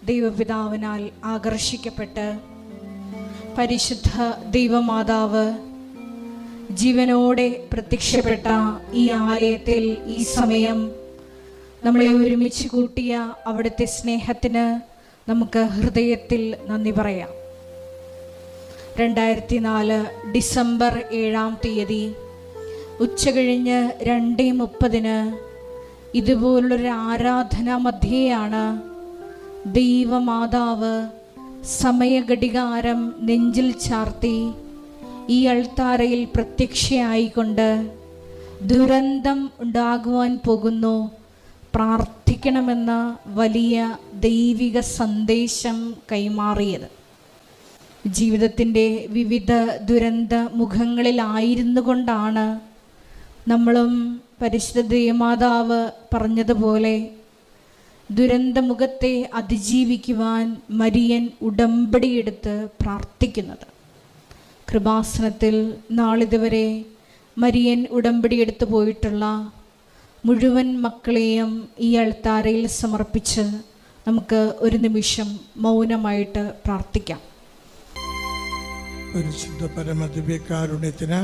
ദൈവപിതാവിനാൽ ആകർഷിക്കപ്പെട്ട് പരിശുദ്ധ ദൈവമാതാവ് ജീവനോടെ പ്രത്യക്ഷപ്പെട്ട ഈ ആലയത്തിൽ ഈ സമയം നമ്മളെ ഒരുമിച്ച് കൂട്ടിയ അവിടുത്തെ സ്നേഹത്തിന് നമുക്ക് ഹൃദയത്തിൽ നന്ദി പറയാം. 2004 ഡിസംബർ 7-ാം തീയതി ഉച്ചകഴിഞ്ഞ് 2:30 ഇതുപോലുള്ളൊരു ആരാധനാ മധ്യേയാണ് ദൈവമാതാവ് സമയഘടികാരം നെഞ്ചിൽ ചാർത്തി ഈ അൾത്താരയിൽ പ്രത്യക്ഷയായിക്കൊണ്ട് ദുരന്തം ഉണ്ടാകുവാൻ പോകുന്നു, പ്രാർത്ഥിക്കണമെന്ന വലിയ ദൈവിക സന്ദേശം കൈമാറിയത്. ജീവിതത്തിൻ്റെ വിവിധ ദുരന്ത മുഖങ്ങളിലായിരുന്നു കൊണ്ടാണ് നമ്മളും പരിശുദ്ധ ദൈവമാതാവ് പറഞ്ഞതുപോലെ ദുരന്തമുഖത്തെ അതിജീവിക്കുവാൻ മരിയൻ ഉടമ്പടിയെടുത്ത് പ്രാർത്ഥിക്കുന്നത്. കൃപാസനത്തിൽ നാളിതുവരെ മരിയൻ ഉടമ്പടിയെടുത്ത് പോയിട്ടുള്ള മുഴുവൻ മക്കളെയും ഈ അൾത്താരയിൽ സമർപ്പിച്ച് നമുക്ക് ഒരു നിമിഷം മൗനമായിട്ട് പ്രാർത്ഥിക്കാം. പരിശുദ്ധ പരമദിവ്യകാരുണ്യത്തിന്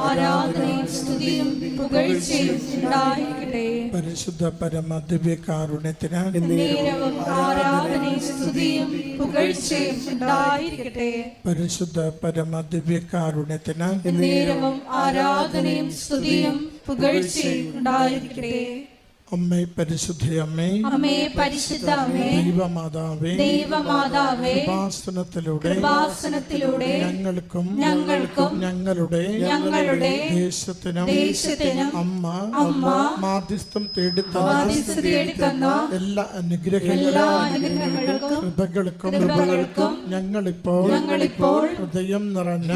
ആരാധനയും സ്തുതിയും പുകഴ്ചയും ഉണ്ടായിരിക്കട്ടെ. പരിശുദ്ധ പരമദിവ്യകാരുണ്യത്തിന് ആരാധനയും സ്തുതിയും പുകഴ്ചയും ഉണ്ടായിരിക്കട്ടെ. പരിശുദ്ധ പരമദിവ്യകാരുണ്യത്തിന് ആരാധനയും സ്തുതിയും പുകഴ്ചയും ഉണ്ടായിരിക്കട്ടെ. അമ്മേ പരിശുദ്ധയമ്മേ, അമ്മേ പരിശുദ്ധ അമ്മേ, ദൈവമാതാവേ, ദൈവമാതാവേ, കൃപാസനത്തിലൂടെ ഞങ്ങൾക്കും ഞങ്ങളുടെ ദേശത്തിനും അമ്മ മാധ്യസ്ഥം തേടിത്തന്ന എല്ലാ അനുഗ്രഹങ്ങൾക്കും കൃപകൾക്കും ഞങ്ങളിപ്പോൾ ഹൃദയം നിറഞ്ഞ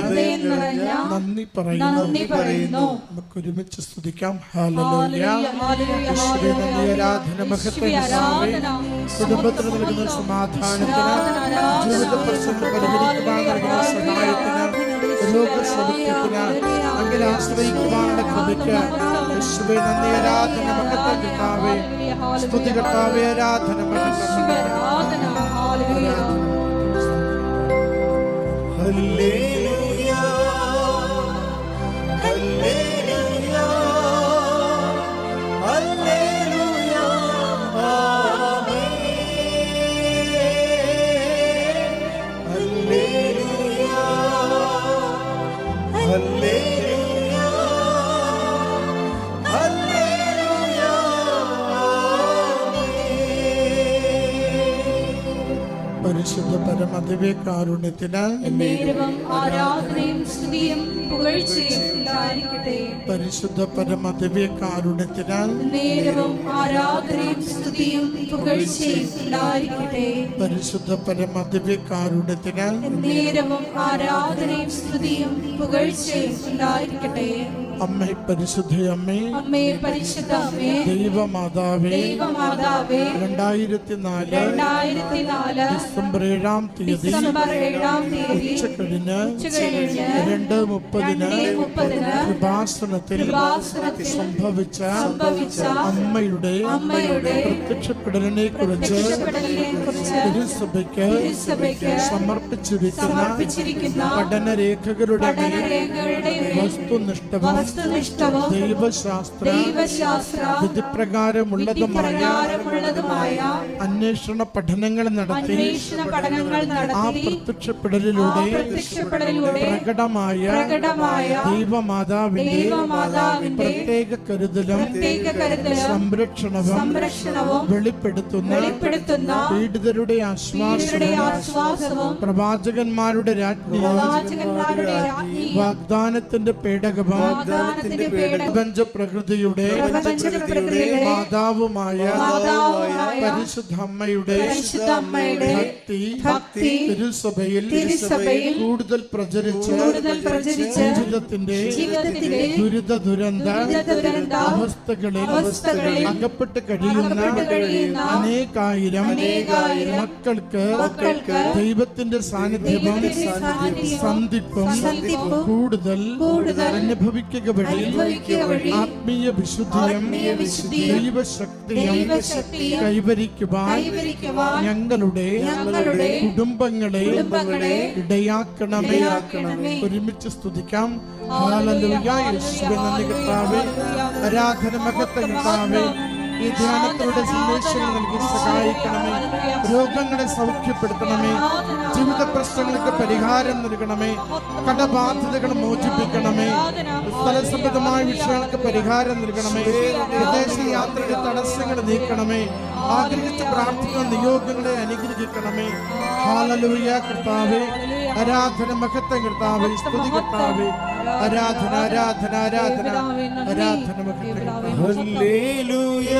നന്ദി പറയുന്നു. നമുക്ക് ഒരുമിച്ച് സ്തുതിക്കാം. ഹല്ലേലൂയ. ആരാധന കുടുംബത്തിന് നൽകുന്ന സമാധാനത്തിന്, ജീവിത പ്രശ്നങ്ങൾ പരിഹരിക്കുവാൻ നൽകുന്ന സഹായത്തിന്, രോഗസൗഖ്യത്തിന്, അങ്ങനെ ആശ്രയിക്കുവാനുള്ള കൃപയ്ക്ക് യേശുവേ നന്ദി. ആരാധന മഹത്വം കർത്താവേ, സ്തുതി കർത്താവേ, ആരാധന മഹത്വം. ഹല്ലേലൂയ ഹല്ലേലൂയ ഹല്ലേലൂയ ആമേൻ. ഹല്ലേലൂയ ഹല്ലേലൂയ ഹല്ലേലൂയ ആമേൻ. പരിശുദ്ധ പരമദിവ്യകാരുണ്യത്തിന് ആരാധനയും സ്തുതിയും പുകഴ്ചയും ഉണ്ടായിരിക്കട്ടെ. പരിശുദ്ധ പരമദിവ്യകാരുണ്യത്തിന് ആരാധനയും സ്തുതിയും പുകഴ്ചയും ഉണ്ടായിരിക്കട്ടെ. പരിശുദ്ധ പരമദിവ്യകാരുണ്യത്തിന് ആരാധനയും സ്തുതിയും പുകഴ്ചയും ഉണ്ടായിരിക്കട്ടെ. അമ്മേ പരിശുദ്ധയമ്മേ, അമ്മേ പരിശുദ്ധ അമ്മേ, ദൈവമാതാവേ, 2004 ഡിസംബർ 7-ാം തീയതി ഉച്ചകഴിഞ്ഞ് 2:30 കൃപാസനത്തിൽ സംഭവിച്ച അമ്മയുടെ പ്രത്യക്ഷപ്പെടലിനെ കുറിച്ച് തിരുസഭയ്ക്ക് സമർപ്പിച്ചിരിക്കുന്ന പഠനരേഖകളുടെ വസ്തുനിഷ്ഠവും ദൈവശാസ്ത്ര വിധിപ്രകാരമുള്ളതുമായ അന്വേഷണ പഠനങ്ങൾ നടത്തി ആ പ്രത്യക്ഷപ്പെടലിലൂടെ പ്രകടമായ ദൈവമാതാവിന്റെ പ്രത്യേക കരുതലും സംരക്ഷണവും വെളിപ്പെടുത്തുന്ന പീഡിതരുടെ ആശ്വാസവും പ്രവാചകന്മാരുടെ രാജ്ഞിയും വാഗ്ദാനത്തിന്റെ പേടകവും പ്രകൃതിയുടെ മാതാവുമായ പരിശുദ്ധ അമ്മയുടെ ഭക്തി തിരുസഭയിൽ കൂടുതൽ പ്രചരിച്ച് ജീവിതത്തിന്റെ ദുരന്ത അവസ്ഥകളിൽ അകപ്പെട്ട് കഴിയുന്ന അനേകായിരം മക്കൾക്ക് ദൈവത്തിന്റെ സാന്നിധ്യവും സന്ധിപ്പും കൂടുതൽ അനുഭവിക്കുക വഴി ആത്മീയ വിശുദ്ധിയും ദൈവശക്തിയും കൈവരിക്കുവാൻ ഞങ്ങളുടെ കുടുംബങ്ങളെ ഇടയാക്കണമേ. ഒരുമിച്ച് സ്തുതിക്കാം. ഹല്ലേലൂയ. യേശുവേ നന്ദി കർത്താവേ. ആരാധന മഹത്വം കർത്താവേ. ഈ ധ്യാനത്തിലൂടെ സന്ദേശങ്ങൾ നൽകി സഹായിക്കണമേ. രോഗങ്ങളെ സൗഖ്യപ്പെടുത്തണമേ. ജീവിത പ്രശ്നങ്ങൾക്ക് പരിഹാരം നൽകണമേ. കടബാധ്യതകൾ മോചിപ്പിക്കണമേ. സ്ഥലസംബന്ധമായ വിഷയങ്ങൾക്ക് പരിഹാരം നൽകണമേ. വിദേശ യാത്രയുടെ തടസ്സങ്ങൾ നീക്കണമേ. ആഗ്രഹിച്ച് പ്രാർത്ഥിക്കുന്ന നിയോഗങ്ങളെ അനുഗ്രഹിക്കണമേ. ഹല്ലേലൂയ കർത്താവേ. ആരാധന മഹത്വം കർത്താവേ. സ്തുതി കർത്താവേ. ആരാധന ആരാധന ആരാധന ആരാധന മഹത്വം. ഹല്ലേലൂയ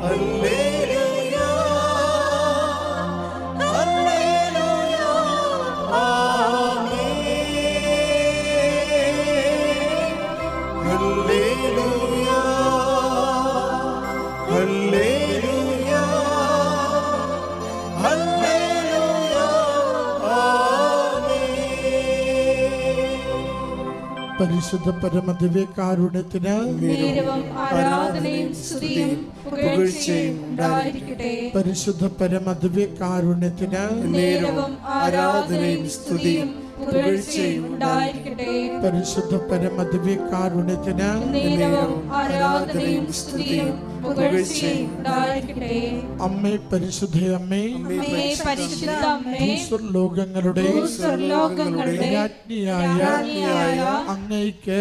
ഹല്ലേലൂയ ഹല്ലേലൂയ ആമേൻ. ഹല്ലേലൂയ ഹല്ലേലൂയ ഹല്ലേലൂയ ആമേൻ. പരിശുദ്ധ പരമദിവ്യകാരുണ്യത്തിന് ആരാധനയും സ്തുതിയും പുകഴ്ചയും ഉണ്ടായിരിക്കട്ടെ. പരിശുദ്ധ പരമദിവ്യകാരുണ്യത്തിന് ആരാധനയും സ്തുതിയും പുകഴ്ചയും ഉണ്ടായിരിക്കട്ടെ. പരിശുദ്ധ പരമദിവ്യകാരുണ്യത്തിന് ആരാധനയും സ്തുതിയും പുകഴ്ചയും ഉണ്ടായിരിക്കട്ടെ. അമ്മേ പരിശുദ്ധ അമ്മേ, അമ്മേ പരിശുദ്ധ അമ്മേ, ഭൂസ്വർലോകങ്ങളുടെ രാജ്ഞിയായ അങ്ങയ്ക്ക്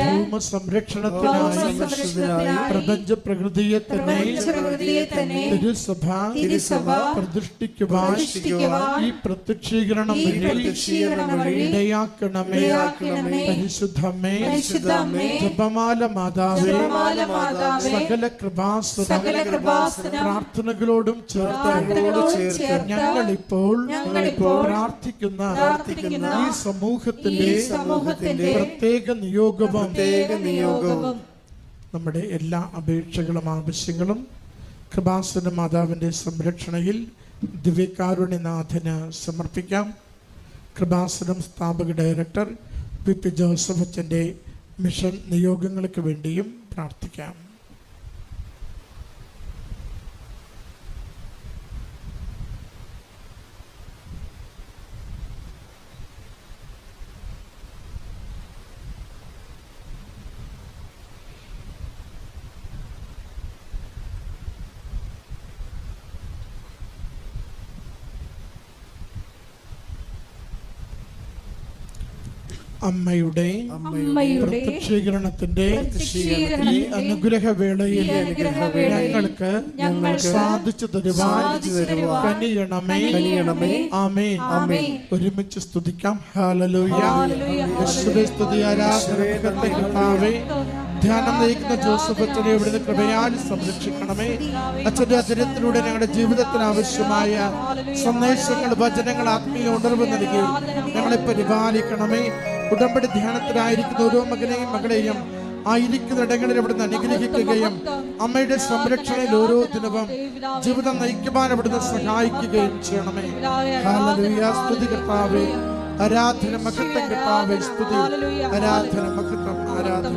ഭൂമസംരക്ഷണത്തിനായി പ്രപഞ്ച പ്രകൃതിയെ തന്നെ തിരുസഭ പ്രതിഷ്ഠിക്കുവാൻ ഈ പ്രത്യക്ഷീകരണം വഴി ഇടയാക്കണമേ. പരിശുദ്ധമേ, ജപമാല മാതാവേ, സകല കൃപാസനം പ്രാർത്ഥനകളോടും ചേർത്ത് ഞങ്ങളിപ്പോൾ പ്രാർത്ഥിക്കുന്ന ഈ സമൂഹത്തിന്റെ പ്രത്യേക നിയോഗവും നമ്മുടെ എല്ലാ അപേക്ഷകളും ആവശ്യങ്ങളും കൃപാസന മാതാവിൻ്റെ സംരക്ഷണയിൽ ദിവ്യകാരുണ്യനാഥന് സമർപ്പിക്കാം. കൃപാസനം സ്ഥാപക ഡയറക്ടർ പി ജോസഫ് അച്ഛൻ്റെ മിഷൻ നിയോഗങ്ങൾക്ക് വേണ്ടിയും പ്രാർത്ഥിക്കാം. അമ്മയുടെ പ്രത്യക്ഷീകരണത്തിന്റെ ഈ അനുഗ്രഹവേളയിൽ ഞങ്ങൾക്ക് സാധിച്ചു തരുവാൻ കനിയണമേ. ആമേൻ. ഒരുമിച്ച് സ്തുതിക്കാം. ഹല്ലേലൂയ. യേശുവേ സ്തുതി. ആരാധന കർത്താവേ. ധ്യാനം നയിക്കുന്ന ജോസഫ് അച്ഛനെ ഇവിടുന്ന് കൃപയാൽ സംരക്ഷിക്കണമേ. അച്ഛന്റെ അചര്യത്തിലൂടെ ഞങ്ങളുടെ ജീവിതത്തിന് ആവശ്യമായ സന്ദേശങ്ങൾ, വചനങ്ങൾ, ആത്മീയ ഉണർവ് നൽകി ഞങ്ങളെ പരിപാലിക്കണമേ. ഉടമ്പടി ധ്യാനത്തിലായിരിക്കുന്ന ഓരോ മകനെയും മകളെയും ആയിരിക്കുന്നിടങ്ങളിൽ അവിടുന്ന് അനുഗ്രഹിക്കുകയും അമ്മയുടെ സംരക്ഷണയിൽ ഓരോ ദിനവും ജീവിതം നയിക്കുവാൻ അവിടുന്ന് സഹായിക്കുകയും ചെയ്യണമേ. ഹല്ലേലൂയ. സ്തുതി കർത്താവേ. ആരാധന മഹത്വം കർത്താവേ. സ്തുതി. ആരാധന മഹത്വം. ആരാധന.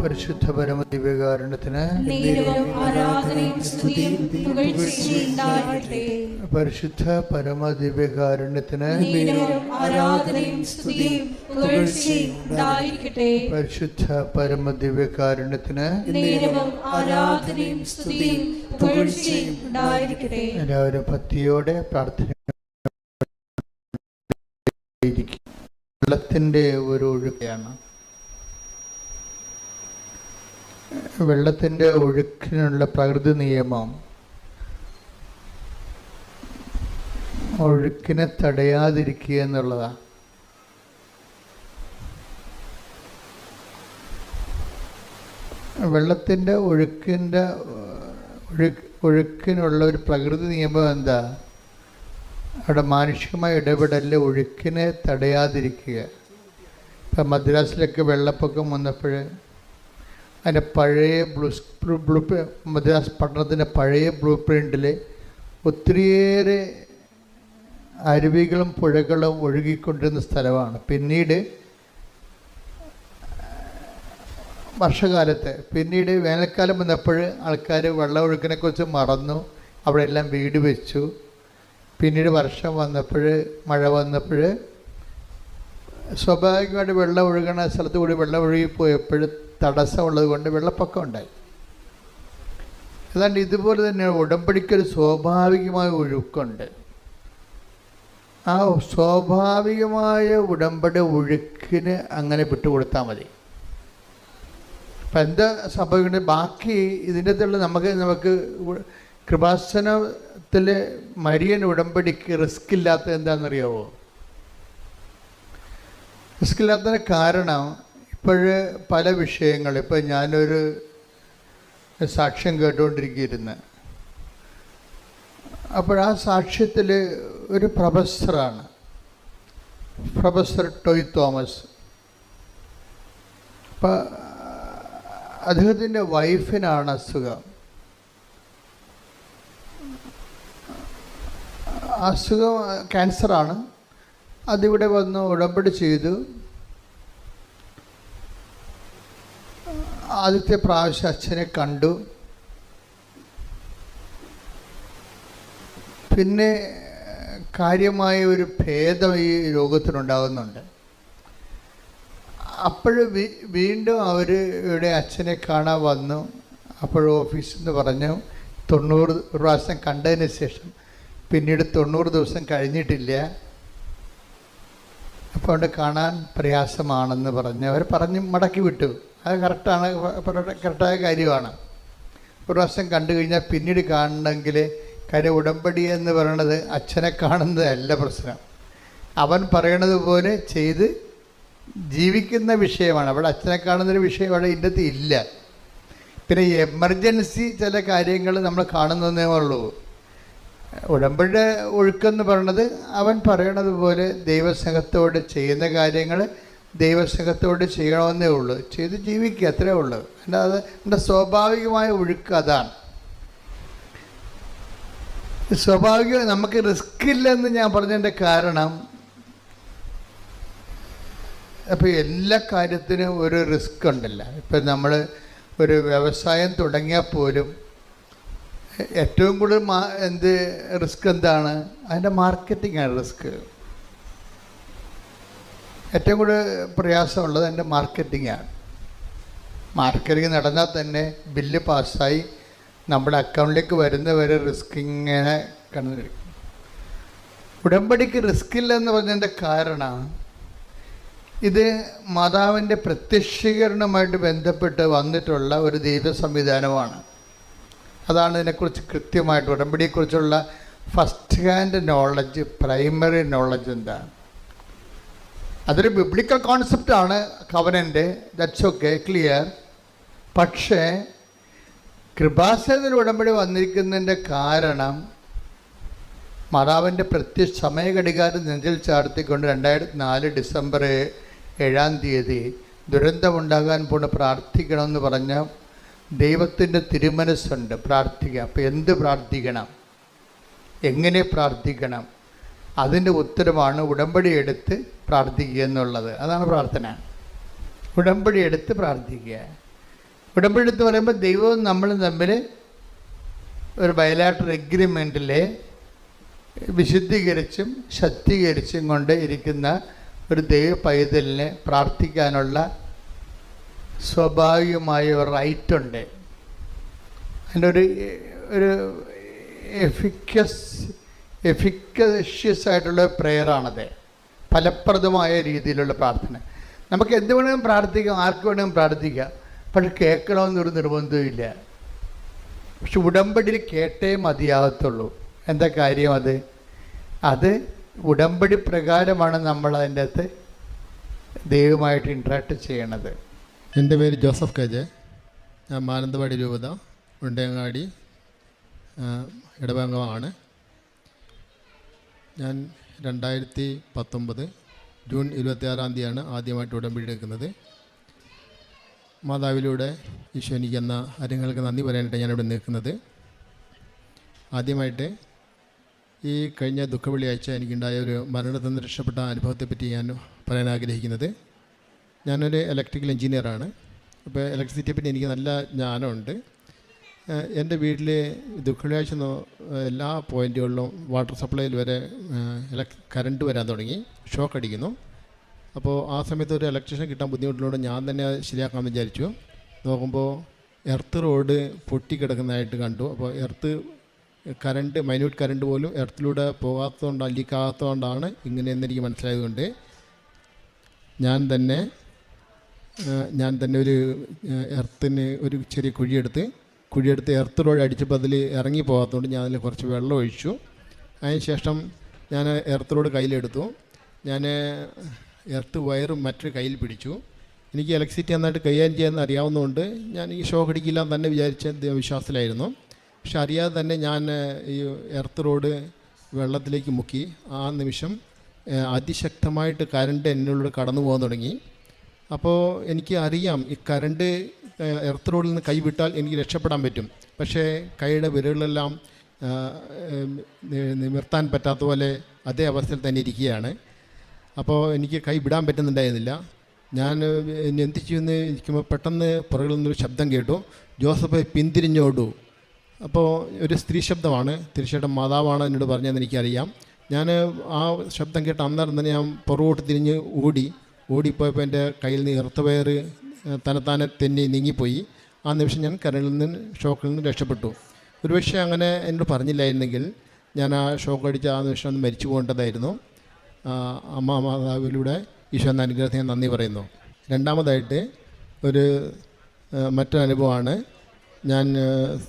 പരിശുദ്ധ പരമ ദിവ്യകാരുണ്യത്തിന് പരിശുദ്ധ പരമ ദിവ്യകാരുണ്യത്തിന് പരിശുദ്ധ പരമ ദിവ്യകാരുണ്യത്തിന് എല്ലാവരും ഭക്തിയോടെ പ്രാർത്ഥന. വെള്ളത്തിൻ്റെ ഒരു ഒഴുക്കാണ്. വെള്ളത്തിൻ്റെ ഒഴുക്കിനുള്ള പ്രകൃതി നിയമം ഒഴുക്കിനെ തടയാതിരിക്കുക എന്നുള്ളതാണ്. വെള്ളത്തിൻ്റെ ഒഴുക്കിനുള്ള ഒരു പ്രകൃതി നിയമം എന്താ? അവിടെ മാനുഷികമായ ഇടപെടലിൽ ഒഴുക്കിനെ തടയാതിരിക്കുക. ഇപ്പം മദ്രാസിലൊക്കെ വെള്ളപ്പൊക്കം വന്നപ്പോൾ അതിൻ്റെ പഴയ മദ്രാസ് പട്ടണത്തിൻ്റെ പഴയ ബ്ലൂ പ്രിൻറ്റിൽ ഒത്തിരിയേറെ അരുവികളും പുഴകളും ഒഴുകിക്കൊണ്ടിരുന്ന സ്ഥലമാണ്. പിന്നീട് വർഷകാലത്ത്. പിന്നീട് വേനൽക്കാലം വന്നപ്പോൾ ആൾക്കാർ വെള്ളമൊഴുക്കിനെക്കുറിച്ച് മറന്നു, അവിടെ എല്ലാം വീട് വെച്ചു. പിന്നീട് വർഷം വന്നപ്പോൾ, മഴ വന്നപ്പോൾ സ്വാഭാവികമായിട്ട് വെള്ളം ഒഴുകണ സ്ഥലത്ത് കൂടി വെള്ളം ഒഴുകിപ്പോയപ്പോൾ തടസ്സമുള്ളത് കൊണ്ട് വെള്ളപ്പൊക്കം ഉണ്ടായി. അതാണ്ട് ഇതുപോലെ തന്നെ ഉടമ്പടിക്കൊരു സ്വാഭാവികമായ ഒഴുക്കുണ്ട്. ആ സ്വാഭാവികമായ ഉടമ്പടി ഒഴുക്കിന് അങ്ങനെ വിട്ടുകൊടുത്താൽ മതി. അപ്പം എന്താ സംഭവിക്കുന്നത്? ബാക്കി ഇതിൻ്റെ അകത്തുള്ള നമുക്ക് കൃപാസനത്തിൽ മരിയൻ ഉടമ്പടിക്ക് റിസ്ക് ഇല്ലാത്തത് എന്താണെന്നറിയാവോ? റിസ്ക് ഇല്ലാത്തതിന് കാരണം പല വിഷയങ്ങൾ, ഇപ്പം ഞാനൊരു സാക്ഷ്യം കേട്ടുകൊണ്ടിരിക്കുകയായിരുന്നു. ആ സാക്ഷ്യത്തിൽ ഒരു പ്രൊഫസറാണ്, പ്രൊഫസർ ടോയ് തോമസ്. അപ്പം അദ്ദേഹത്തിൻ്റെ വൈഫിനാണ് അസുഖം. ക്യാൻസറാണ്. അതിവിടെ വന്ന് ഉടമ്പടി ചെയ്തു. ആദ്യത്തെ പ്രാവശ്യം അച്ഛനെ കണ്ടു. പിന്നെ കാര്യമായ ഒരു ഭേദം ഈ രോഗത്തിനുണ്ടാകുന്നുണ്ട്. വീണ്ടും അവർ ഇവിടെ അച്ഛനെ കാണാൻ വന്നു. ഓഫീസിൽ നിന്ന് പറഞ്ഞു 90 പ്രാവശ്യം കണ്ടതിന് ശേഷം പിന്നീട് 90 ദിവസം കഴിഞ്ഞിട്ടില്ല, അപ്പോൾ അവിടെ കാണാൻ പ്രയാസമാണെന്ന് പറഞ്ഞ് മടക്കി വിട്ടു. അത് കറക്റ്റായ കാര്യമാണ്. ഒരു പ്രാവശ്യം കണ്ടു കഴിഞ്ഞാൽ പിന്നീട് കാണണമെങ്കിൽ കാര്യം ഉടമ്പടി എന്ന് പറയണത് അച്ഛനെ കാണുന്നതല്ല പ്രശ്നം, അവൻ പറയണത് പോലെ ചെയ്ത് ജീവിക്കുന്ന വിഷയമാണ്. അവിടെ അച്ഛനെ കാണുന്നൊരു വിഷയം അവിടെ ഇതിൻ്റെ ഇല്ല. പിന്നെ എമർജൻസി ചില കാര്യങ്ങൾ നമ്മൾ കാണുന്നതേ ഉള്ളൂ. ഉടമ്പടിയുടെ ഒഴുക്കെന്ന് പറയണത് അവൻ പറയണത് പോലെ ദൈവസ്നേഹത്തോട് ചെയ്യുന്ന കാര്യങ്ങൾ ദൈവസ്നേഹത്തോട് ചെയ്യണമെന്നേ ഉള്ളൂ, ചെയ്ത് ജീവിക്കുക, അത്രേ ഉള്ളൂ. അല്ലാതെ എൻ്റെ സ്വാഭാവികമായ ഒഴുക്ക് അതാണ്. സ്വാഭാവികം നമുക്ക് റിസ്ക് ഇല്ലെന്ന് ഞാൻ പറഞ്ഞതിൻ്റെ കാരണം, അപ്പോൾ എല്ലാ കാര്യത്തിനും ഒരു റിസ്ക് ഉണ്ടല്ലോ. ഇപ്പം നമ്മൾ ഒരു വ്യവസായം തുടങ്ങിയാൽ പോലും ഏറ്റവും കൂടുതൽ റിസ്ക് എന്താണ്? അതിൻ്റെ മാർക്കറ്റിംഗാണ് റിസ്ക്. ഏറ്റവും കൂടുതൽ പ്രയാസമുള്ളത് അതിൻ്റെ മാർക്കറ്റിംഗാണ്. മാർക്കറ്റിംഗ് നടന്നാൽ തന്നെ ബില്ല് പാസ്സായി നമ്മുടെ അക്കൗണ്ടിലേക്ക് വരുന്നവരെ റിസ്ക് ഇങ്ങനെ കടന്നിരിക്കും. ഉടമ്പടിക്ക് റിസ്ക് ഇല്ലെന്ന് പറഞ്ഞതിൻ്റെ കാരണം ഇത് മാതാവിൻ്റെ പ്രത്യക്ഷീകരണവുമായിട്ട് ബന്ധപ്പെട്ട് വന്നിട്ടുള്ള ഒരു ദൈവ സംവിധാനമാണ്. അതാണ് ഇതിനെക്കുറിച്ച് കൃത്യമായിട്ട് ഉടമ്പടിയെക്കുറിച്ചുള്ള first hand knowledge, primary knowledge എന്താണ്. അതൊരു ബിബ്ലിക്കൽ കോൺസെപ്റ്റാണ് കവനൻ്റ്, ദാറ്റ്സ് ഓക്കെ, ക്ലിയർ. പക്ഷേ കൃപാസനത്തിൽ ഉടമ്പടി വന്നിരിക്കുന്നതിൻ്റെ കാരണം മാതാവിൻ്റെ പ്രത്യക്ഷ സമയഘടികാരം നെഞ്ചിൽ ചാർത്തിക്കൊണ്ട് 2004 ഡിസംബർ 7 ദുരന്തമുണ്ടാകാൻ പോണ് പ്രാർത്ഥിക്കണമെന്ന് പറഞ്ഞ ദൈവത്തിൻ്റെ തിരുമനസ്സുണ്ട് പ്രാർത്ഥിക്കുക. അപ്പോൾ എന്ത് പ്രാർത്ഥിക്കണം, എങ്ങനെ പ്രാർത്ഥിക്കണം, അതിൻ്റെ ഉത്തരമാണ് ഉടമ്പടി എടുത്ത് പ്രാർത്ഥിക്കുക എന്നുള്ളത്. അതാണ് പ്രാർത്ഥന. ഉടമ്പടി എടുത്ത് പ്രാർത്ഥിക്കുക. ഉടമ്പടി എടുത്ത് പറയുമ്പോൾ ദൈവവും നമ്മളും തമ്മിൽ ഒരു ബയലാറ്ററൽ എഗ്രിമെൻറ്റിൽ വിശുദ്ധീകരിച്ചും ശക്തീകരിച്ചും കൊണ്ട് ഇരിക്കുന്ന ഒരു ദൈവ പൈതലിനെ പ്രാർത്ഥിക്കാനുള്ള സ്വാഭാവികമായ ഒരു റൈറ്റുണ്ട്. അതിൻ്റെ ഒരു എഫിക്കഷ്യസ് ആയിട്ടുള്ള പ്രെയറാണത്, ഫലപ്രദമായ രീതിയിലുള്ള പ്രാർത്ഥന. നമുക്ക് എന്ത് വേണമെങ്കിലും പ്രാർത്ഥിക്കാം, ആർക്ക് വേണമെങ്കിലും പ്രാർത്ഥിക്കാം, പക്ഷെ കേൾക്കണമെന്നൊരു നിർബന്ധമില്ല. പക്ഷെ ഉടമ്പടിയിൽ കേട്ടേ മതിയാകത്തുള്ളൂ. എന്താ കാര്യം? അത് ഉടമ്പടി പ്രകാരമാണ് നമ്മൾ അതിൻ്റെ അകത്ത് ദൈവമായിട്ട് ഇൻട്രാക്ട് ചെയ്യണത്. എൻ്റെ പേര് ജോസഫ് കെ ജെ. ഞാൻ മാനന്തവാടി രൂപത ഉണ്ടയങ്ങാടി ഇടവകമാണ്. ഞാൻ 2019 ജൂൺ 26 ആദ്യമായിട്ട് ഉടമ്പടി എടുക്കുന്നത്. മാതാവിലൂടെ ഈശോ എനിക്ക് എന്ന കാര്യങ്ങൾക്ക് നന്ദി പറയാനായിട്ട് ഞാനിവിടെ നിൽക്കുന്നത്. ആദ്യമായിട്ട് ഈ കഴിഞ്ഞ ദുഃഖവെള്ളിയാഴ്ച എനിക്കുണ്ടായ ഒരു മരണത്തിൽ നിന്ന് രക്ഷപ്പെട്ട അനുഭവത്തെപ്പറ്റി ഞാൻ പറയാൻ ആഗ്രഹിക്കുന്നത്. ഞാനൊരു ഇലക്ട്രിക്കൽ എഞ്ചിനീയറാണ്. അപ്പോൾ ഇലക്ട്രിസിറ്റിയെ പറ്റി എനിക്ക് നല്ല ജ്ഞാനമുണ്ട്. എൻ്റെ വീട്ടിൽ ദുഃഖവെള്ളിയാഴ്ച എല്ലാ പോയിൻറ്റുകളിലും വാട്ടർ സപ്ലൈയിൽ വരെ കറണ്ട് വരാൻ തുടങ്ങി, ഷോക്ക് അടിക്കുന്നു. അപ്പോൾ ആ സമയത്ത് ഒരു ഇലക്ട്രീഷ്യൻ കിട്ടാൻ ബുദ്ധിമുട്ടുള്ളതുകൊണ്ട് ഞാൻ തന്നെ ശരിയാക്കാമെന്ന് വിചാരിച്ചു. നോക്കുമ്പോൾ എർത്ത് റോഡ് പൊട്ടിക്കിടക്കുന്നതായിട്ട് കണ്ടു. അപ്പോൾ കറണ്ട്, മൈന്യൂട്ട് കറണ്ട് പോലും എർത്തിലൂടെ പോകാത്തതുകൊണ്ടാണ്, ലീക്കാകാത്തതുകൊണ്ടാണ് ഇങ്ങനെയെന്ന് എനിക്ക് മനസ്സിലായതുകൊണ്ട് ഞാൻ തന്നെ ഒരു എർത്തിന് ഒരു ചെറിയ കുഴിയെടുത്ത് എർത്ത് റോഡ് അടിച്ചപ്പോൾ അതിൽ ഇറങ്ങി പോകാത്തതുകൊണ്ട് ഞാൻ അതിൽ കുറച്ച് വെള്ളം ഒഴിച്ചു. അതിനുശേഷം ഞാൻ എർത്ത് റോഡ് കയ്യിലെടുത്തു. ഞാൻ എർത്ത് വയറും മറ്റൊരു കയ്യിൽ പിടിച്ചു. എനിക്ക് ഇലക്ട്രിസിറ്റി നന്നായിട്ട് കൈകാര്യം ചെയ്യാമെന്ന് അറിയാവുന്നതുകൊണ്ട് ഞാൻ ഈ ഷോക്ക് അടിക്കില്ല എന്ന് തന്നെ വിചാരിച്ച വിശ്വാസത്തിലായിരുന്നു. പക്ഷെ അറിയാതെ തന്നെ ഞാൻ ഈ എർത്ത് റോഡ് വെള്ളത്തിലേക്ക് മുക്കി. ആ നിമിഷം അതിശക്തമായിട്ട് കറണ്ട് എന്നിലൂടെ കടന്നു പോകാൻ തുടങ്ങി. അപ്പോൾ എനിക്ക് അറിയാം ഈ കറണ്ട് എർത്ത് റോഡിൽ നിന്ന് കൈവിട്ടാൽ എനിക്ക് രക്ഷപ്പെടാൻ പറ്റും. പക്ഷേ കൈയുടെ വിരലുകളെല്ലാം നിവർത്താൻ പറ്റാത്ത പോലെ അതേ അവസ്ഥയിൽ തന്നെ ഇരിക്കുകയാണ്. അപ്പോൾ എനിക്ക് കൈ വിടാൻ പറ്റുന്നുണ്ടായിരുന്നില്ല. ഞാൻ എന്ത് ചെയ്യുമെന്ന് ഇരിക്കുമ്പോൾ പെട്ടെന്ന് പുറകിൽ നിന്നൊരു ശബ്ദം കേട്ടു, ജോസഫ് പിന്തിരിഞ്ഞോടൂ. അപ്പോൾ ഒരു സ്ത്രീ ശബ്ദമാണ്, തീർച്ചയായിട്ടും മാതാവാണ് എന്നോട് പറഞ്ഞതെന്ന് എനിക്കറിയാം. ഞാൻ ആ ശബ്ദം കേട്ട് അന്നേരം തന്നെ ഞാൻ പുറകോട്ട് തിരിഞ്ഞ് ഓടിപ്പോയപ്പോൾ എൻ്റെ കയ്യിൽ നിന്ന് ഇറുത്തവയർ തന്നെത്താനെ തെന്നി നീങ്ങിപ്പോയി. ആ നിമിഷം ഞാൻ കരണ്ടിൽ നിന്ന്, ഷോക്കിൽ നിന്ന് രക്ഷപ്പെട്ടു. ഒരുപക്ഷെ അങ്ങനെ എന്നോട് പറഞ്ഞില്ലായിരുന്നെങ്കിൽ ഞാൻ ആ ഷോക്ക് അടിച്ച ആ നിമിഷം ഒന്ന് മരിച്ചു പോകേണ്ടതായിരുന്നു. അമ്മ മാതാവിലൂടെ ഈശോ എന്ന അനുഗ്രഹത്തിന് നന്ദി പറയുന്നു. രണ്ടാമതായിട്ട് മറ്റൊരു അനുഭവമാണ്. ഞാൻ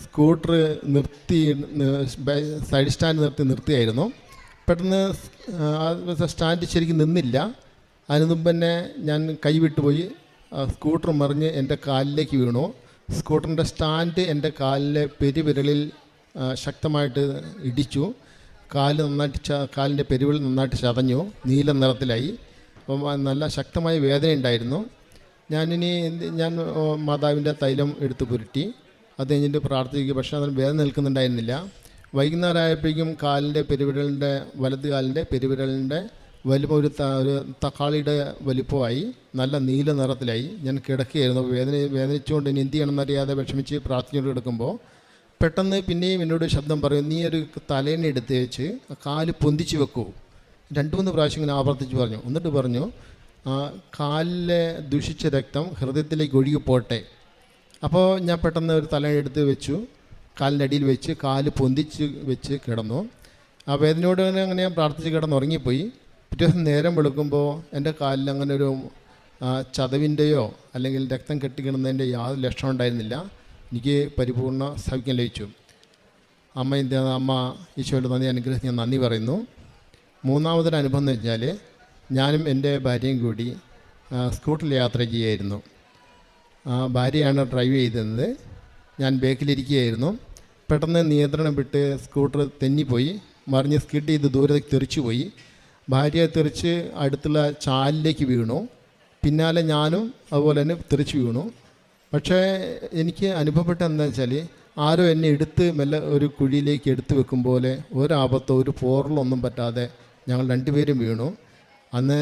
സ്കൂട്ടർ സൈഡ് സ്റ്റാൻഡ് നിർത്തിയായിരുന്നു. പെട്ടെന്ന് സ്റ്റാൻഡ് ശരിക്കും നിന്നില്ല. അതിന് മുമ്പ് തന്നെ ഞാൻ കൈവിട്ടുപോയി. സ്കൂട്ടർ മറിഞ്ഞ് എൻ്റെ കാലിലേക്ക് വീണു. സ്കൂട്ടറിൻ്റെ സ്റ്റാൻഡ് എൻ്റെ കാലിലെ പെരുവിരലിൽ ശക്തമായിട്ട് ഇടിച്ചു. കാലിൻ്റെ പെരുവിരൽ നന്നായിട്ട് ചതഞ്ഞു, നീല നിറത്തിലായി. അപ്പം നല്ല ശക്തമായ വേദന ഉണ്ടായിരുന്നു. ഞാൻ മാതാവിൻ്റെ തൈലം എടുത്ത് പുരട്ടി. അത് കഴിഞ്ഞിട്ട് പ്രാർത്ഥിക്കുക. പക്ഷേ അതിന് വേദന നിൽക്കുന്നുണ്ടായിരുന്നില്ല. വൈകുന്നേരം ആയപ്പോഴേക്കും വലത് കാലിൻ്റെ പെരുവിരലിൻ്റെ വലിപ്പം ഒരു തക്കാളിയുടെ വലിപ്പമായി, നല്ല നീല നിറത്തിലായി. ഞാൻ കിടക്കുകയായിരുന്നു. വേദനിച്ചുകൊണ്ട് ഇനി എന്ത് ചെയ്യണമെന്നറിയാതെ വിഷമിച്ച് പ്രാർത്ഥനയോട് കിടക്കുമ്പോൾ പെട്ടെന്ന് പിന്നെയും എന്നോട് ശബ്ദം പറയും, നീ ഒരു തലേനെ എടുത്ത് വെച്ച് കാല് പൊന്തിച്ച് വെക്കൂ. 2-3 പ്രാവശ്യം ഇങ്ങനെ ആവർത്തിച്ച് പറഞ്ഞു. എന്നിട്ട് പറഞ്ഞു, കാലിലെ ദുഷിച്ച രക്തം ഹൃദയത്തിലേക്ക് ഒഴുകി പോട്ടെ. അപ്പോൾ ഞാൻ പെട്ടെന്ന് ഒരു തലേനെ എടുത്ത് വെച്ചു, കാലിൻ്റെ അടിയിൽ വെച്ച് കാല് പൊന്തിച്ച് വെച്ച് കിടന്നു. ആ വേദനയോട് അങ്ങനെ ഞാൻ പ്രാർത്ഥിച്ച് കിടന്നുറങ്ങിപ്പോയി. പിറ്റേ ദിവസം നേരം വെളുക്കുമ്പോൾ എൻ്റെ കാലിൽ അങ്ങനെ ഒരു ചതവിൻ്റെയോ അല്ലെങ്കിൽ രക്തം കെട്ടിക്കിടുന്നതിൻ്റെ യാതൊരു ലക്ഷണം ഉണ്ടായിരുന്നില്ല. എനിക്ക് പരിപൂർണ്ണ സൗഖ്യം ലഭിച്ചു. അമ്മ ഈശോയുടെ നന്ദി അനുഗ്രഹത്തിന് ഞാൻ നന്ദി പറയുന്നു. മൂന്നാമതൊരു അനുഭവം എന്ന് വെച്ചാൽ, ഞാനും എൻ്റെ ഭാര്യയും കൂടി സ്കൂട്ടറിൽ യാത്ര ചെയ്യുമായിരുന്നു. ഭാര്യയാണ് ഡ്രൈവ് ചെയ്തിരുന്നത്, ഞാൻ ബേക്കിലിരിക്കുകയായിരുന്നു. പെട്ടെന്ന് നിയന്ത്രണം വിട്ട് സ്കൂട്ടർ തെന്നിപ്പോയി, മറിഞ്ഞ് സ്കിഡ് ചെയ്ത് ദൂരത്തേക്ക് തെറിച്ചു പോയി. ഭാര്യ തെറിച്ച് അടുത്തുള്ള ചാലിലേക്ക് വീണു. പിന്നാലെ ഞാനും അതുപോലെ തന്നെ തെറിച്ച് വീണു. പക്ഷേ എനിക്ക് അനുഭവപ്പെട്ട എന്താ വെച്ചാൽ, ആരോ എന്നെ എടുത്ത് മെല്ലെ ഒരു കുഴിയിലേക്ക് എടുത്തു വെക്കും പോലെ ഒരാപത്തോ ഒരു പോറലൊന്നും പറ്റാതെ ഞങ്ങൾ 2 പേരും വീണു. അന്ന്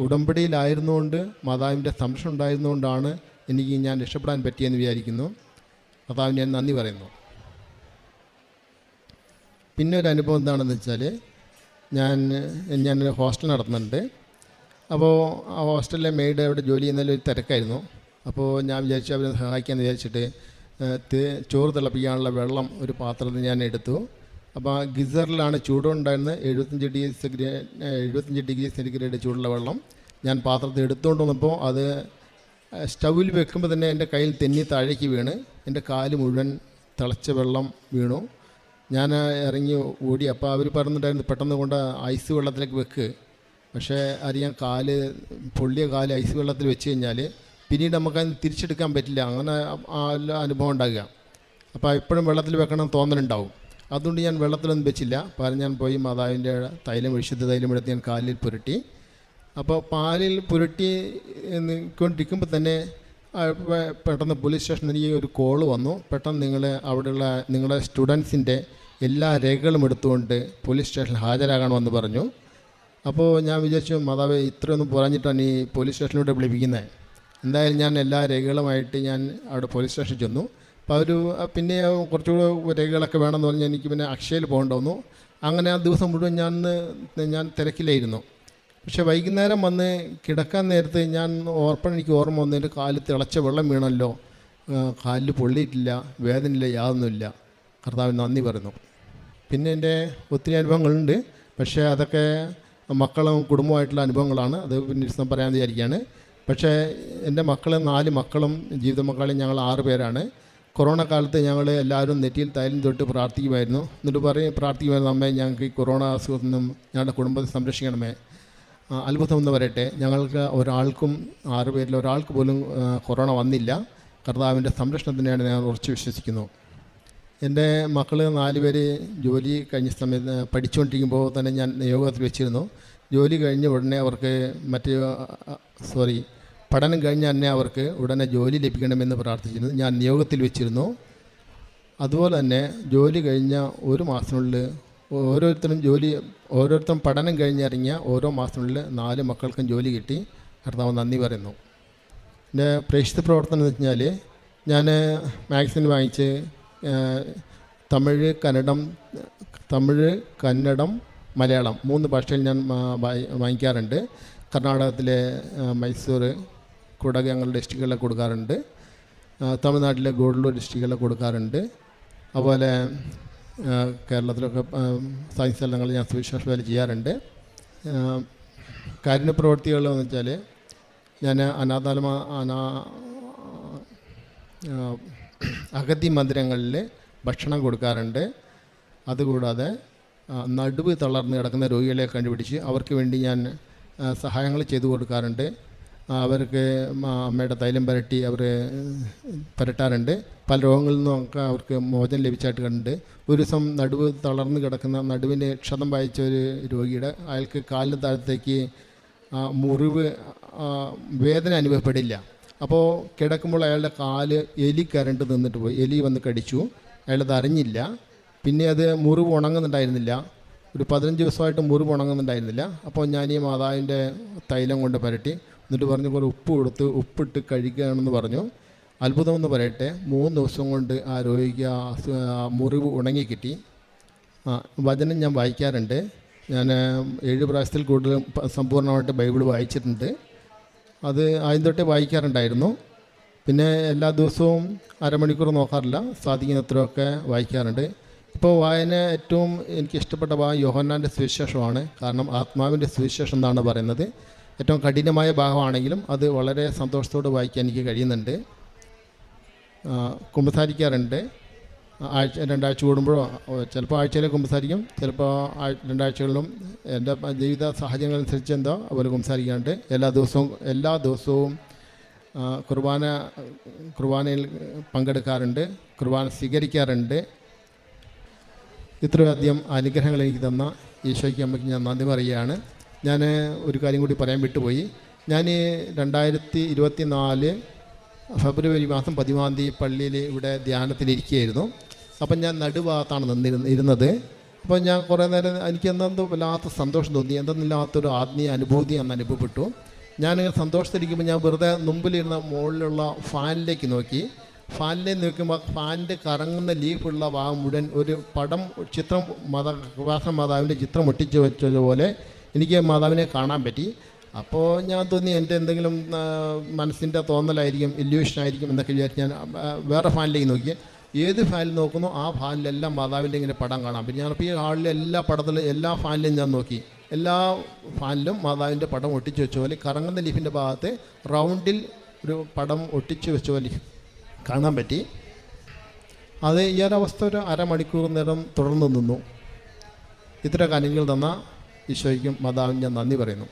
ഉടമ്പടിയിലായിരുന്നുകൊണ്ട്, മാതാവിൻ്റെ സംരക്ഷണം ഉണ്ടായിരുന്നുകൊണ്ടാണ് ഞാൻ രക്ഷപ്പെടാൻ പറ്റിയെന്ന് വിചാരിക്കുന്നു. മാതാവിന് ഞാൻ നന്ദി പറയുന്നു. പിന്നെ ഒരു അനുഭവം എന്താണെന്ന് വെച്ചാൽ, ഞാൻ ഹോസ്റ്റൽ നടത്തുന്നുണ്ട്. അപ്പോൾ ആ ഹോസ്റ്റലിലെ മെയ്ഡ് അവിടെ ജോലി ചെയ്യുന്നതിൽ ഒരു തിരക്കായിരുന്നു. അപ്പോൾ ഞാൻ വിചാരിച്ചു അവരെ സഹായിക്കാമെന്ന് വിചാരിച്ചിട്ട് ചോറ് തിളപ്പിക്കാനുള്ള വെള്ളം ഒരു പാത്രത്തിൽ ഞാൻ എടുത്തു. അപ്പോൾ ആ ഗിസറിലാണ് ചൂടുണ്ടായിരുന്നത്. 75 ഡിഗ്രി സെൻറ്റിഗ്രേഡ് ചൂടുള്ള വെള്ളം ഞാൻ പാത്രത്തിൽ എടുത്തുകൊണ്ട് വന്നപ്പോൾ അത് സ്റ്റൗവിൽ വെക്കുമ്പോൾ തന്നെ എൻ്റെ കയ്യിൽ തെന്നി താഴേക്ക് വീണ് എൻ്റെ കാല് മുഴുവൻ തിളച്ച വെള്ളം വീണു. ഞാൻ ഇറങ്ങി ഓടി. അപ്പോൾ അവർ പറഞ്ഞിട്ടുണ്ടായിരുന്നു പെട്ടെന്ന് കൊണ്ട് ഐസ് വെള്ളത്തിലേക്ക് വെക്ക്. പക്ഷേ അറിയാം, പൊള്ളിയ കാല് ഐസ് വെള്ളത്തിൽ വെച്ച് കഴിഞ്ഞാൽ പിന്നീട് നമുക്കത് തിരിച്ചെടുക്കാൻ പറ്റില്ല. അങ്ങനെ അനുഭവം ഉണ്ടാകുക. അപ്പോൾ എപ്പോഴും വെള്ളത്തിൽ വെക്കണം തോന്നലുണ്ടാവും. അതുകൊണ്ട് ഞാൻ വെള്ളത്തിലൊന്നും വെച്ചില്ല. പകരം ഞാൻ പോയി മാതാവിൻ്റെ വിശുദ്ധ തൈലം എടുത്ത് ഞാൻ കാലിൽ പുരട്ടി. അപ്പോൾ പാലിൽ പുരട്ടി കൊണ്ടിരിക്കുമ്പോൾ തന്നെ പെട്ടെന്ന് പോലീസ് സ്റ്റേഷനിൽ എനിക്ക് ഒരു കോള് വന്നു. പെട്ടെന്ന് നിങ്ങളുടെ സ്റ്റുഡൻസിൻ്റെ എല്ലാ രേഖകളും എടുത്തുകൊണ്ട് പോലീസ് സ്റ്റേഷനിൽ ഹാജരാകണമെന്ന് പറഞ്ഞു. അപ്പോൾ ഞാൻ വിചാരിച്ചു, മാതാവ് ഇത്രയൊന്നും പറഞ്ഞിട്ടാണ് ഈ പോലീസ് സ്റ്റേഷനിലൂടെ വിളിപ്പിക്കുന്നത്. എന്തായാലും ഞാൻ എല്ലാ രേഖകളുമായിട്ട് ഞാൻ അവിടെ പോലീസ് സ്റ്റേഷനിൽ ചെന്നു. അപ്പോൾ അവർ പിന്നെ കുറച്ചുകൂടെ രേഖകളൊക്കെ വേണമെന്ന് പറഞ്ഞ് എനിക്ക് പിന്നെ അക്ഷയയിൽ പോകേണ്ടി വന്നു. അങ്ങനെ ആ ദിവസം മുഴുവൻ ഞാൻ തിരക്കിലായിരുന്നു. പക്ഷേ വൈകുന്നേരം വന്ന് കിടക്കാൻ നേരത്ത് എനിക്ക് ഓർമ്മ വന്നു, എൻ്റെ കാലിൽ തിളച്ച വെള്ളം വീണല്ലോ, കാലിൽ പൊള്ളിയിട്ടില്ല, വേദനയില്ല, യാതൊന്നുമില്ല. കർത്താവിന് നന്ദി പറയുന്നു. പിന്നെ എൻ്റെ ഒത്തിരി അനുഭവങ്ങളുണ്ട്, പക്ഷേ അതൊക്കെ മക്കളും കുടുംബമായിട്ടുള്ള അനുഭവങ്ങളാണ്. അത് പിന്നെ ദിവസം പറയാൻ വിചാരിക്കുകയാണ്. പക്ഷേ എൻ്റെ 4 മക്കളും ജീവിത മക്കളും ഞങ്ങൾ 6 പേരാണ്. കൊറോണ കാലത്ത് ഞങ്ങൾ എല്ലാവരും നെറ്റിയിൽ തൈലം തൊട്ട് പ്രാർത്ഥിക്കുമായിരുന്നു. എന്നിട്ട് പ്രാർത്ഥിക്കുമായിരുന്നു, അമ്മേ ഞങ്ങൾക്ക് ഈ കൊറോണ അസുഖത്തിൽ നിന്നും ഞങ്ങളുടെ കുടുംബത്തെ സംരക്ഷിക്കണമേ. അത്ഭുതം എന്ന് പറയട്ടെ, ഞങ്ങൾക്ക് ഒരാൾക്കും 6 പേരിൽ ഒരാൾക്ക് പോലും കൊറോണ വന്നില്ല. കർത്താവിൻ്റെ സംരക്ഷണത്തിനെയാണ് ഞാൻ ഉറച്ചു വിശ്വസിക്കുന്നു. എൻ്റെ മക്കൾ 4 പേര് ജോലി കഴിഞ്ഞ സമയത്ത് പഠിച്ചുകൊണ്ടിരിക്കുമ്പോൾ തന്നെ ഞാൻ നിയോഗത്തിൽ വെച്ചിരുന്നു. ജോലി കഴിഞ്ഞ ഉടനെ അവർക്ക് പഠനം കഴിഞ്ഞ തന്നെ അവർക്ക് ഉടനെ ജോലി ലഭിക്കണമെന്ന് പ്രാർത്ഥിച്ചിരുന്നു. ഞാൻ നിയോഗത്തിൽ വെച്ചിരുന്നു. അതുപോലെ തന്നെ ജോലി കഴിഞ്ഞ 1 മാസത്തിനുള്ളിൽ ഓരോരുത്തരും പഠനം കഴിഞ്ഞിറങ്ങിയ ഓരോ മാസത്തിനുള്ളിൽ 4 മക്കൾക്കും ജോലി കിട്ടി. കർത്താവ് നന്ദി പറയുന്നു. എൻ്റെ പ്രേക്ഷിത പ്രവർത്തനം എന്ന് വെച്ചാൽ ഞാൻ മാഗസിൻ വാങ്ങിച്ച് തമിഴ്, കന്നഡം, മലയാളം 3 ഭാഷയിൽ ഞാൻ വാങ്ങിക്കാറുണ്ട്. കർണാടകത്തിലെ മൈസൂർ, കുടക് ഞങ്ങളുടെ ഡിസ്ട്രിക്റ്റുകളിൽ കൊടുക്കാറുണ്ട്. തമിഴ്നാട്ടിലെ ഗൂഡല്ലൂർ ഡിസ്ട്രിക്റ്റുകളിൽ കൊടുക്കാറുണ്ട്. അതുപോലെ കേരളത്തിലൊക്കെ സയൻസ് സ്ഥലങ്ങളിൽ ഞാൻ സുവിശേഷ വേല ചെയ്യാറുണ്ട്. കാരുണ്യ പ്രവൃത്തികളെന്ന് വെച്ചാൽ ഞാൻ അഗതി മന്ദിരങ്ങളിൽ ഭക്ഷണം കൊടുക്കാറുണ്ട്. അതുകൂടാതെ നടുവ് തളർന്ന് കിടക്കുന്ന രോഗികളെ കണ്ടുപിടിച്ച് അവർക്ക് വേണ്ടി ഞാൻ സഹായങ്ങൾ ചെയ്തു കൊടുക്കാറുണ്ട്. അവർക്ക് അമ്മയുടെ തൈലം പുരട്ടാറുണ്ട്. പല രോഗങ്ങളിൽ നിന്നൊക്കെ അവർക്ക് മോചനം ലഭിച്ചായിട്ട് കണ്ടിട്ടുണ്ട്. ഒരു ദിവസം നടുവ് തളർന്ന് കിടക്കുന്ന, നടുവിന് ക്ഷതം വായിച്ച ഒരു രോഗിയുടെ അയാൾക്ക് കാലിന് താഴത്തേക്ക് മുറിവ് വേദന അനുഭവപ്പെടില്ല. അപ്പോൾ കിടക്കുമ്പോൾ അയാളുടെ കാല് എലി കരണ്ട് നിന്നിട്ട് പോയി. എലി വന്ന് കടിച്ചു. അയാളത് അറിഞ്ഞില്ല. പിന്നെ അത് മുറിവ് ഉണങ്ങുന്നുണ്ടായിരുന്നില്ല. ഒരു 15 ദിവസമായിട്ട് മുറിവ് ഉണങ്ങുന്നുണ്ടായിരുന്നില്ല. അപ്പോൾ ഞാൻ ഈ മാതാവിൻ്റെ തൈലം കൊണ്ട് പുരട്ടി. എന്നിട്ട് പറഞ്ഞു പോലെ ഉപ്പിട്ട് കഴുകുകയാണെന്ന് പറഞ്ഞു. അത്ഭുതമെന്ന് പറയട്ടെ, 3 ദിവസം കൊണ്ട് ആ രോഗിക്ക് ആ മുറിവ് ഉണങ്ങിക്കിട്ടി. വചനം ഞാൻ വായിക്കാറുണ്ട്. ഞാൻ 7 പ്രാവശ്യത്തിൽ കൂടുതൽ സമ്പൂർണ്ണമായിട്ട് ബൈബിൾ വായിച്ചിട്ടുണ്ട്. അത് ആദ്യം തൊട്ടേ വായിക്കാറുണ്ടായിരുന്നു. പിന്നെ എല്ലാ ദിവസവും അരമണിക്കൂർ നോക്കാറില്ല, സാധിക്കുന്നത്രയൊക്കെ വായിക്കാറുണ്ട്. ഇപ്പോൾ വായന ഏറ്റവും എനിക്ക് ഇഷ്ടപ്പെട്ട ഭാഗം യോഹന്നാൻ്റെ സുവിശേഷമാണ്. കാരണം ആത്മാവിൻ്റെ സുവിശേഷം എന്നാണ് പറയുന്നത്. ഏറ്റവും കഠിനമായ ഭാഗമാണെങ്കിലും അത് വളരെ സന്തോഷത്തോടെ വായിക്കാൻ എനിക്ക് കഴിയുന്നുണ്ട്. കുമ്പസാരിക്കാറുണ്ട്. 2 ആഴ്ച കൂടുമ്പോഴോ, ചിലപ്പോൾ ആഴ്ചയിൽ കുമ്പസാരിക്കും, ചിലപ്പോൾ 2 ആഴ്ചകളിലും എൻ്റെ ജീവിത സാഹചര്യങ്ങളനുസരിച്ച് അതുപോലെ കുമ്പസാരിക്കാറുണ്ട്. എല്ലാ ദിവസവും കുർബാനയിൽ പങ്കെടുക്കാറുണ്ട്, കുർബാന സ്വീകരിക്കാറുണ്ട്. ഇത്രയധികം അനുഗ്രഹങ്ങൾ എനിക്ക് തന്ന ഈശോയ്ക്ക് അമ്മയ്ക്ക് ഞാൻ നന്ദി പറയുകയാണ്. ഞാൻ ഒരു കാര്യം കൂടി പറയാൻ വിട്ടുപോയി. ഞാൻ 2024 ഫെബ്രുവരി മാസം 10-ാം തീയതി പള്ളിയിൽ ഇവിടെ ധ്യാനത്തിലിരിക്കുകയായിരുന്നു. അപ്പം ഞാൻ നടുഭാഗത്താണ് ഇരുന്നത്. അപ്പോൾ ഞാൻ കുറേ നേരം എനിക്ക് എന്തോ വല്ലാത്ത സന്തോഷം തോന്നി, എന്തെന്നില്ലാത്തൊരു ആത്മീയ അനുഭൂതി അന്ന് അനുഭവപ്പെട്ടു. ഞാനിങ്ങനെ സന്തോഷത്തിരിക്കുമ്പോൾ ഞാൻ വെറുതെ മുമ്പിലിരുന്ന മുകളിലുള്ള ഫാനിലേക്ക് നോക്കി. ഫാനിലേക്ക് നോക്കുമ്പോൾ ഫാനിൻ്റെ കറങ്ങുന്ന ലീഫുള്ള ഭാഗം മുഴുവൻ ഒരു ചിത്രം മാതാവിൻ്റെ ചിത്രം ഒട്ടിച്ച് വെച്ചതുപോലെ എനിക്ക് മാതാവിനെ കാണാൻ പറ്റി. അപ്പോൾ ഞാൻ തോന്നി എൻ്റെ എന്തെങ്കിലും മനസ്സിൻ്റെ തോന്നലായിരിക്കും, ഇല്യൂഷനായിരിക്കും എന്നൊക്കെ വിചാരിച്ച് ഞാൻ വേറെ ഫാനിലേക്ക് നോക്കി. ഏത് ഫാനിൽ നോക്കുന്നോ ആ ഫാനിലെല്ലാം മാതാവിൻ്റെ ഇങ്ങനെ പടം കാണാം. പിന്നെ ഞാനിപ്പോൾ ഈ ഹാളിലെ എല്ലാ ഫാനിലും ഞാൻ നോക്കി. എല്ലാ ഫാനിലും മാതാവിൻ്റെ പടം ഒട്ടിച്ച് വെച്ച പോലെ കറങ്ങുന്ന ലീഫിൻ്റെ ഭാഗത്ത് റൗണ്ടിൽ ഒരു പടം ഒട്ടിച്ച് വെച്ച പോലെ കാണാൻ പറ്റി. അത് ഈ ഒരവസ്ഥ ഒരു അരമണിക്കൂർ നേരം തുടർന്ന് നിന്നു. ഇത്ര കാര്യങ്ങൾ തന്ന ഈശോയ്ക്കും മാതാവിന് ഞാൻ നന്ദി പറയുന്നു.